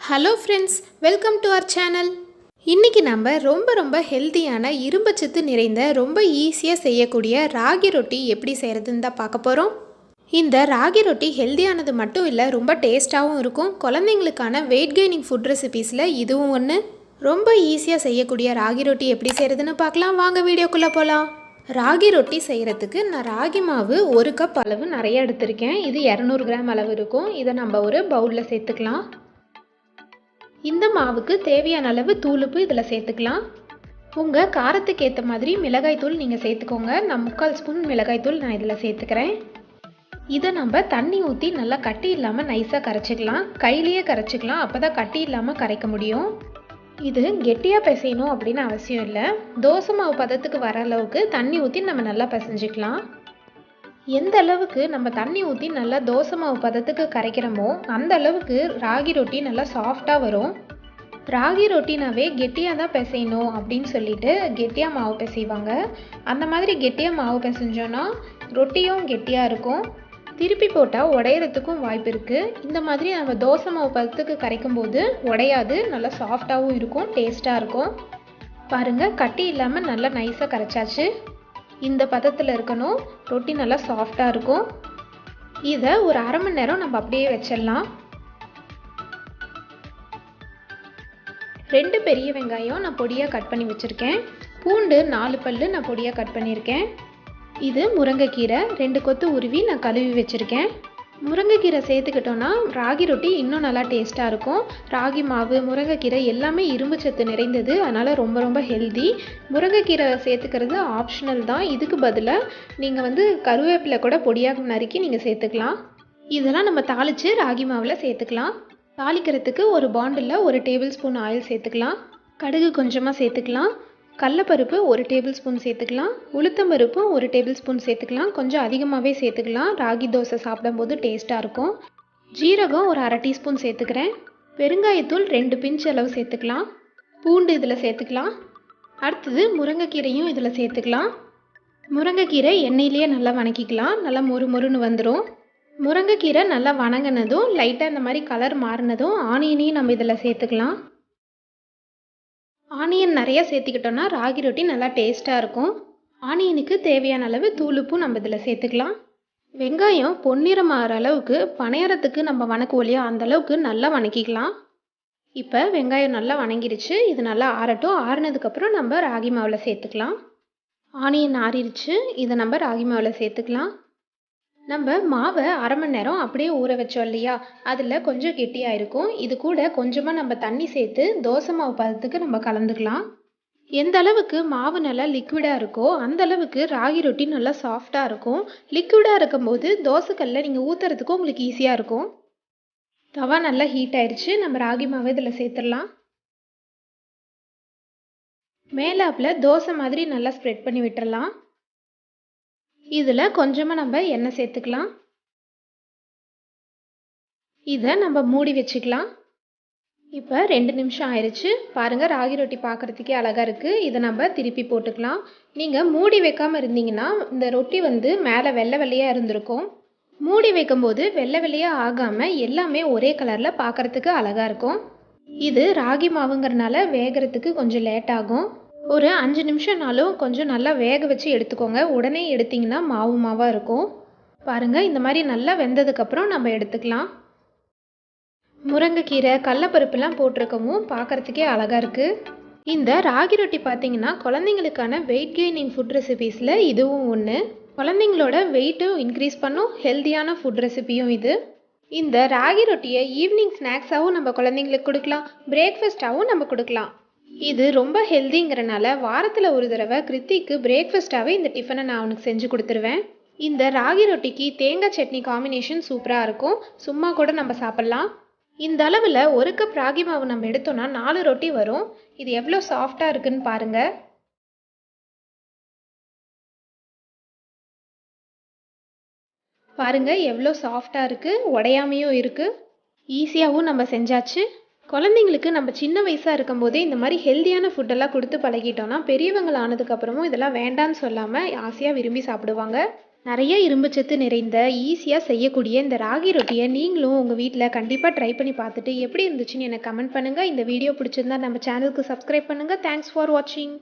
Hello friends, welcome to our channel. இன்றைக்கி நம்ம ரொம்ப ஹெல்த்தியான இரும்புச்சத்து நிறைந்த ரொம்ப ஈஸியாக செய்யக்கூடிய ராகி ரொட்டி எப்படி செய்கிறதுன்னு தான் பார்க்க போகிறோம். இந்த ராகி ரொட்டி ஹெல்த்தியானது மட்டும் இல்லை, ரொம்ப டேஸ்ட்டாகவும் இருக்கும். குழந்தைங்களுக்கான வெயிட் கெய்னிங் ஃபுட் ரெசிபீஸில் இதுவும் ஒன்று. ரொம்ப ஈஸியாக செய்யக்கூடிய ராகி ரொட்டி எப்படி செய்கிறதுன்னு பார்க்கலாம். வாங்க வீடியோக்குள்ளே போகலாம். ராகி ரொட்டி செய்கிறதுக்கு நான் ராகி மாவு 1 கப் அளவு நிறைய எடுத்திருக்கேன். இது 200 கிராம் அளவு இருக்கும். இதை நம்ம ஒரு பவுலில் சேர்த்துக்கலாம். இந்த மாவுக்கு தேவையான அளவு தூளுப்பு இதில் சேர்த்துக்கலாம். உங்கள் காரத்துக்கு ஏற்ற மாதிரி மிளகாய் தூள் நீங்கள் சேர்த்துக்கோங்க. நான் 3/4 ஸ்பூன் மிளகாய் தூள் நான் இதில் சேர்த்துக்கிறேன். இதை நம்ம தண்ணி ஊற்றி நல்லா கட்டி இல்லாமல் நைஸாக கரைச்சிக்கலாம். கையிலேயே கரைச்சிக்கலாம், அப்போ தான் கட்டி இல்லாமல் கரைக்க முடியும். இது கெட்டியாக பிசையணும் அப்படின்னு அவசியம் இல்லை. தோசை மாவு பதத்துக்கு வர அளவுக்கு தண்ணி ஊற்றி நம்ம நல்லா பிசைஞ்சிக்கலாம். எந்த அளவுக்கு நம்ம தண்ணி ஊற்றி நல்லா தோசை மாவு பதத்துக்கு கரைக்கிறோமோ அந்த அளவுக்கு ராகி ரொட்டி நல்லா சாஃப்டாக வரும். ராகி ரொட்டினாவே கெட்டியாக தான் பிசையணும் அப்படின்னு சொல்லிட்டு கெட்டியாக மாவு பிசைவாங்க. அந்த மாதிரி கெட்டியாக மாவு பிசைஞ்சோன்னா ரொட்டியும் கெட்டியாக இருக்கும். திருப்பி போட்டால் உடையிறதுக்கும் வாய்ப்பு இருக்குது. இந்த மாதிரி நம்ம தோசை மாவு பதத்துக்கு கரைக்கும் போது உடையாது, நல்லா சாஃப்டாகவும் இருக்கும், டேஸ்ட்டாக இருக்கும். பாருங்கள், கட்டி இல்லாமல் நல்லா நைஸாக கரைச்சாச்சு. இந்த பதத்தில் இருக்கணும். ரொட்டி நல்லா சாஃப்டாக இருக்கும். இதை ஒரு அரை மணி நேரம் நம்ம அப்படியே வச்சிடலாம். 2 பெரிய வெங்காயம் நான் பொடியாக கட் பண்ணி வச்சுருக்கேன். பூண்டு 4 பல்லு நான் பொடியாக கட் பண்ணியிருக்கேன். இது முருங்கைக்கீரை 2 கொத்து உருவி நான் கழுவி வச்சுருக்கேன். முருங்கைக்கீரை சேர்த்துக்கிட்டோன்னா ராகி ரொட்டி இன்னும் நல்லா டேஸ்ட்டாக இருக்கும். ராகி மாவு, முருங்கைக்கீரை எல்லாமே இரும்பு சத்து நிறைந்தது, அதனால் ரொம்ப ஹெல்தி. முருங்கைக்கீரை சேர்த்துக்கிறது ஆப்ஷனல் தான். இதுக்கு பதிலாக நீங்கள் கருவேப்பிலை கூட பொடியாக நறுக்கி நீங்கள் சேர்த்துக்கலாம். இதெல்லாம் நம்ம தாளித்து ராகி மாவில் சேர்த்துக்கலாம். தாளிக்கிறதுக்கு ஒரு பாண்டில் 1 டேபிள் ஸ்பூன் ஆயில் சேர்த்துக்கலாம். கடுகு கொஞ்சமாக சேர்த்துக்கலாம். கடலைப்பருப்பு 1 டேபிள் ஸ்பூன் சேர்த்துக்கலாம். உளுத்தம்பருப்பு 1 டேபிள் ஸ்பூன் சேர்த்துக்கலாம். கொஞ்சம் அதிகமாகவே சேர்த்துக்கலாம், ராகி தோசை சாப்பிடும்போது டேஸ்ட்டாக இருக்கும். ஜீரகம் ஒரு அரை டீஸ்பூன் சேர்த்துக்கிறேன். பெருங்காயத்தூள் 2 பிஞ்ச் அளவு சேர்த்துக்கலாம். பூண்டு இதில் சேர்த்துக்கலாம். அடுத்தது முருங்கைக்கீரையும் இதில் சேர்த்துக்கலாம். முருங்கைக்கீரை எண்ணெயிலேயே நல்லா வணக்கிக்கலாம். நல்லா மொறுன்னு வந்துடும். முருங்கைக்கீரை நல்லா வணங்கினதும் லைட்டாக இந்த மாதிரி கலர் மாறினதும் ஆனியனையும் நம்ம இதில் சேர்த்துக்கலாம். ஆனியன் நிறைய சேர்த்துக்கிட்டோன்னா ராகி ரொட்டி நல்லா டேஸ்ட்டாக இருக்கும். ஆனியனுக்கு தேவையான அளவு தூளுப்பும் நம்ம இதில் சேர்த்துக்கலாம். வெங்காயம் பொன்னிறம் ஆகிற அளவுக்கு பனையறத்துக்கு நம்ம வணக்குவோம் இல்லையா, அந்த அளவுக்கு நல்லா வணக்கிக்கலாம். இப்போ வெங்காயம் நல்லா வணங்கிருச்சு. இது நல்லா ஆறட்டும். ஆறினதுக்கப்புறம் நம்ம ராகி மாவில் சேர்த்துக்கலாம். ஆனியன் ஆறிடுச்சு. இதை நம்ம ராகி மாவில் சேர்த்துக்கலாம். நம்ம மாவை அரை மணி நேரம் அப்படியே ஊற வச்சோம் இல்லையா, அதில் கொஞ்சம் கெட்டியாக இருக்கும். இது கூட கொஞ்சமாக நம்ம தண்ணி சேர்த்து தோசை மாவு பதத்துக்கு நம்ம கலந்துக்கலாம். எந்த அளவுக்கு மாவு நல்லா லிக்விடாக இருக்கோ அந்த அளவுக்கு ராகி ரொட்டி நல்லா சாஃப்டாக இருக்கும். லிக்விடாக இருக்கும்போது தோசைக்கல்ல நீங்கள் ஊற்றுறதுக்கும் உங்களுக்கு ஈஸியாக இருக்கும். தவா நல்லா ஹீட் ஆயிடுச்சு. நம்ம ராகி மாவை இதில் சேர்த்துடலாம். மேலாப்பில் தோசை மாதிரி நல்லா ஸ்ப்ரெட் பண்ணி விட்டுறலாம். இதில் கொஞ்சமாக நம்ம எண்ணெய் சேர்த்துக்கலாம். இதை நம்ம மூடி வச்சுக்கலாம். இப்போ 2 நிமிஷம் ஆயிடுச்சு. பாருங்கள், ராகி ரொட்டி பார்க்குறதுக்கே அழகாக இருக்குது. இதை நம்ம திருப்பி போட்டுக்கலாம். நீங்கள் மூடி வைக்காமல் இருந்தீங்கன்னா இந்த ரொட்டி மேலே வெள்ளையாக இருந்திருக்கும். மூடி வைக்கும்போது வெள்ளையாக ஆகாமல் எல்லாமே ஒரே கலரில் பார்க்குறதுக்கு அழகாக இருக்கும். இது ராகி மாவுங்கிறனால வேகிறதுக்கு கொஞ்சம் லேட் ஆகும். ஒரு 5 நிமிஷம்னாலும் கொஞ்சம் நல்லா வேக வச்சு எடுத்துக்கோங்க. உடனே எடுத்திங்கன்னா மாவாக இருக்கும். பாருங்கள், இந்த மாதிரி நல்லா வெந்ததுக்கப்புறம் நம்ம எடுத்துக்கலாம். முருங்கைக்கீரை, கடலைப்பருப்புலாம் போட்டிருக்கவும் பார்க்குறதுக்கே அழகாக இருக்குது. இந்த ராகி ரொட்டி பார்த்தீங்கன்னா குழந்தைங்களுக்கான வெயிட் கெய்னிங் ஃபுட் ரெசிபீஸில் இதுவும் ஒன்று. குழந்தைங்களோட வெயிட்டும் இன்க்ரீஸ் பண்ணும், ஹெல்த்தியான ஃபுட் ரெசிபியும் இது. இந்த ராகி ரொட்டியை ஈவினிங் ஸ்நாக்ஸாகவும் நம்ம குழந்தைங்களுக்கு கொடுக்கலாம், பிரேக்ஃபாஸ்ட்டாகவும் நம்ம கொடுக்கலாம். இது ரொம்ப ஹெல்திங்கிறனால வாரத்தில் ஒரு தடவை கிருத்திக்கு பிரேக்ஃபாஸ்ட்டாகவே இந்த டிஃபனை நான் அவனுக்கு செஞ்சு கொடுத்துருவேன். இந்த ராகி ரொட்டிக்கு தேங்காய் சட்னி காம்பினேஷன் சூப்பராக இருக்கும். சும்மா கூட நம்ம சாப்பிட்லாம். இந்த அளவில் 1 கப் ராகி மாவு நம்ம எடுத்தோன்னா 4 ரொட்டி வரும். இது எவ்வளோ சாஃப்டாக இருக்குன்னு பாருங்கள். பாருங்கள் எவ்வளோ சாஃப்டாக இருக்குது, உடையாமையும் இருக்குது. ஈஸியாகவும் நம்ம செஞ்சாச்சு. குழந்தைங்களுக்கு நம்ம சின்ன வயசாக இருக்கும்போதே இந்த மாதிரி ஹெல்த்தியான ஃபுட்டெல்லாம் கொடுத்து பழகிட்டோன்னா பெரியவங்கள் ஆனதுக்கப்புறமும் இதெல்லாம் வேண்டான்னு சொல்லாமல் ஆசையாக விரும்பி சாப்பிடுவாங்க. நிறைய இரும்புச்சத்து நிறைந்த ஈஸியாக செய்யக்கூடிய இந்த ராகி ரொட்டியை நீங்களும் உங்கள் வீட்டில் கண்டிப்பாக ட்ரை பண்ணி பார்த்துட்டு எப்படி இருந்துச்சுன்னு எனக்கு கமெண்ட் பண்ணுங்கள். இந்த வீடியோ பிடிச்சிருந்தா நம்ம சேனலுக்கு சப்ஸ்கிரைப் பண்ணுங்கள். தேங்க்ஸ் ஃபார் வாட்சிங்.